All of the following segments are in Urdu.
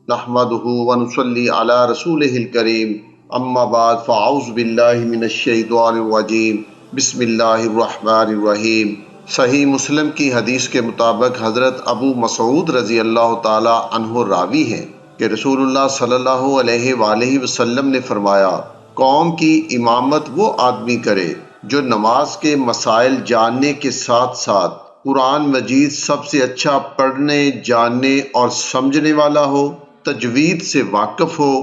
نحمدہ ونصلی علی رسولہ الکریم اما بعد فاعوذ باللہ من الشیطان الرجیم بسم اللہ الرحمن الرحیم۔ صحیح مسلم کی حدیث کے مطابق حضرت ابو مسعود رضی اللہ تعالی عنہ راوی ہیں کہ رسول اللہ صلی اللہ علیہ وآلہ وسلم نے فرمایا، قوم کی امامت وہ آدمی کرے جو نماز کے مسائل جاننے کے ساتھ ساتھ قرآن مجید سب سے اچھا پڑھنے، جاننے اور سمجھنے والا ہو، تجوید سے واقف ہو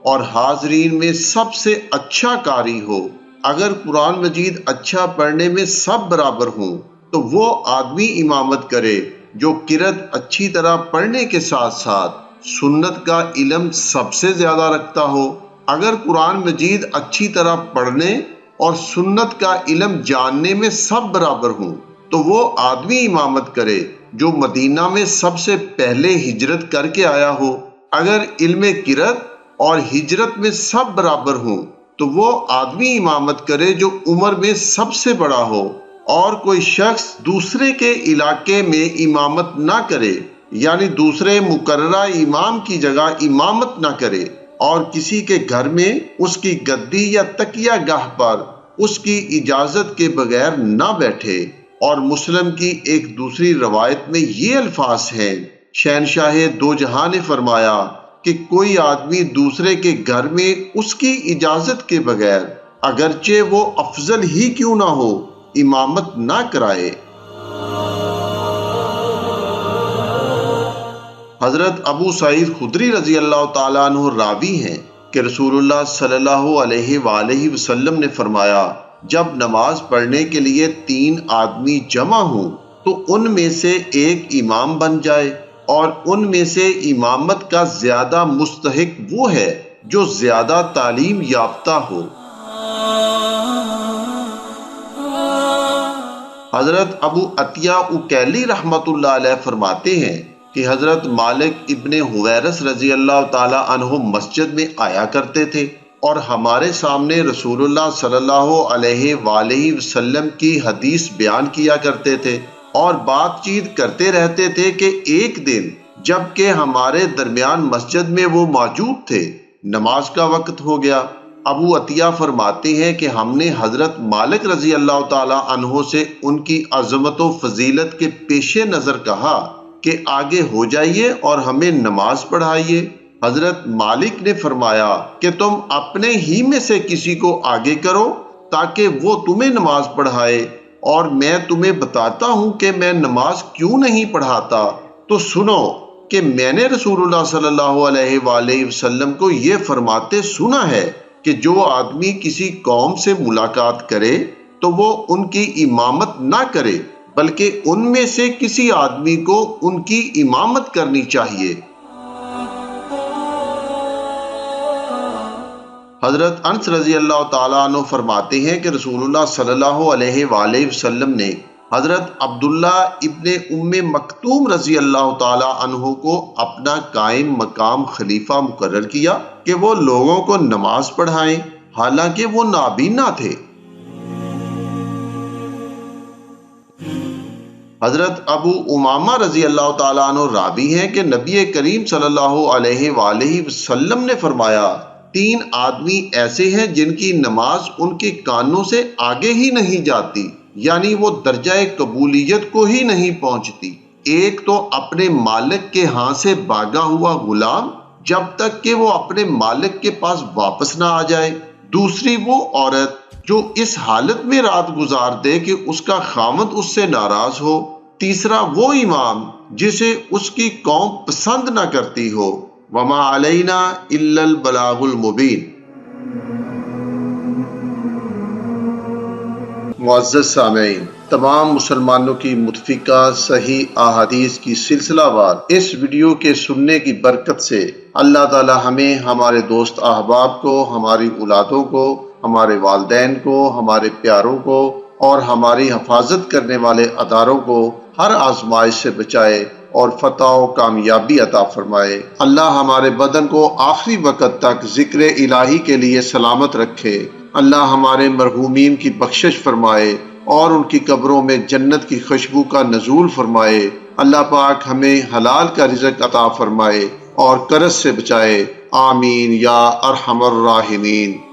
اور حاضرین میں سب سے اچھا قاری ہو۔ اگر قرآن مجید اچھا پڑھنے میں سب برابر ہوں تو وہ آدمی امامت کرے جو قرأت اچھی طرح پڑھنے کے ساتھ ساتھ سنت کا علم سب سے زیادہ رکھتا ہو۔ اگر قرآن مجید اچھی طرح پڑھنے اور سنت کا علم جاننے میں سب برابر ہوں تو وہ آدمی امامت کرے جو مدینہ میں سب سے پہلے ہجرت کر کے آیا ہو۔ اگر علم قرأت اور ہجرت میں سب برابر ہوں تو وہ آدمی امامت کرے جو عمر میں سب سے بڑا ہو، اور کوئی شخص دوسرے کے علاقے میں امامت نہ کرے، یعنی دوسرے مقررہ امام کی جگہ امامت نہ کرے، اور کسی کے گھر میں اس کی گدی یا تکیہ گاہ پر اس کی اجازت کے بغیر نہ بیٹھے۔ اور مسلم کی ایک دوسری روایت میں یہ الفاظ ہیں، شہنشاہ دو جہاں نے فرمایا کہ کوئی آدمی دوسرے کے گھر میں اس کی اجازت کے بغیر، اگرچہ وہ افضل ہی کیوں نہ ہو، امامت نہ کرائے۔ حضرت ابو سعید خدری رضی اللہ تعالیٰ عنہ راوی ہیں کہ رسول اللہ صلی اللہ علیہ وآلہ وسلم نے فرمایا، جب نماز پڑھنے کے لیے 3 آدمی جمع ہوں تو ان میں سے ایک امام بن جائے، اور ان میں سے امامت کا زیادہ مستحق وہ ہے جو زیادہ تعلیم یافتہ ہو۔ حضرت ابو عطیہ اکیلی رحمۃ اللہ علیہ فرماتے ہیں کہ حضرت مالک ابن حویرث رضی اللہ تعالی عنہ مسجد میں آیا کرتے تھے اور ہمارے سامنے رسول اللہ صلی اللہ علیہ وآلہ وسلم کی حدیث بیان کیا کرتے تھے اور بات چیت کرتے رہتے تھے کہ ایک دن جب کہ ہمارے درمیان مسجد میں وہ موجود تھے، نماز کا وقت ہو گیا۔ ابو عطیہ فرماتے ہیں کہ ہم نے حضرت مالک رضی اللہ تعالی عنہ سے ان کی عظمت و فضیلت کے پیش نظر کہا کہ آگے ہو جائیے اور ہمیں نماز پڑھائیے۔ حضرت مالک نے فرمایا کہ تم اپنے ہی میں سے کسی کو آگے کرو تاکہ وہ تمہیں نماز پڑھائے، اور میں تمہیں بتاتا ہوں کہ میں نماز کیوں نہیں پڑھاتا۔ تو سنو کہ میں نے رسول اللہ صلی اللہ علیہ وآلہ وسلم کو یہ فرماتے سنا ہے کہ جو آدمی کسی قوم سے ملاقات کرے تو وہ ان کی امامت نہ کرے، بلکہ ان میں سے کسی آدمی کو ان کی امامت کرنی چاہیے۔ حضرت انس رضی اللہ تعالیٰ عنہ فرماتے ہیں کہ رسول اللہ صلی اللہ علیہ وآلہ وسلم نے حضرت عبداللہ ابن ام مکتوم رضی اللہ تعالیٰ عنہ کو اپنا قائم مقام خلیفہ مقرر کیا کہ وہ لوگوں کو نماز پڑھائیں، حالانکہ وہ نابینا تھے۔ حضرت ابو امامہ رضی اللہ تعالیٰ عنہ راوی ہیں کہ نبی کریم صلی اللہ علیہ وآلہ وسلم نے فرمایا، 3 آدمی ایسے ہیں جن کی نماز ان کے کانوں سے آگے ہی نہیں جاتی، یعنی وہ درجہ قبولیت کو ہی نہیں پہنچتی۔ ایک تو اپنے مالک کے ہاں سے بھاگا ہوا غلام جب تک کہ وہ اپنے مالک کے پاس واپس نہ آ جائے، دوسری وہ عورت جو اس حالت میں رات گزار دے کہ اس کا خاوند اس سے ناراض ہو، تیسرا وہ امام جسے اس کی قوم پسند نہ کرتی ہو۔ وما علینا الا البلاغ المبین۔ معزز سامعین، تمام مسلمانوں کی متفقہ صحیح احادیث کی سلسلہ وار اس ویڈیو کے سننے کی برکت سے اللہ تعالی ہمیں، ہمارے دوست احباب کو، ہماری اولادوں کو، ہمارے والدین کو، ہمارے پیاروں کو اور ہماری حفاظت کرنے والے اداروں کو ہر آزمائش سے بچائے اور فتح و کامیابی عطا فرمائے۔ اللہ ہمارے بدن کو آخری وقت تک ذکر الہی کے لیے سلامت رکھے۔ اللہ ہمارے مرحومین کی بخشش فرمائے اور ان کی قبروں میں جنت کی خوشبو کا نزول فرمائے۔ اللہ پاک ہمیں حلال کا رزق عطا فرمائے اور قرض سے بچائے، آمین یا ارحم الراحمین۔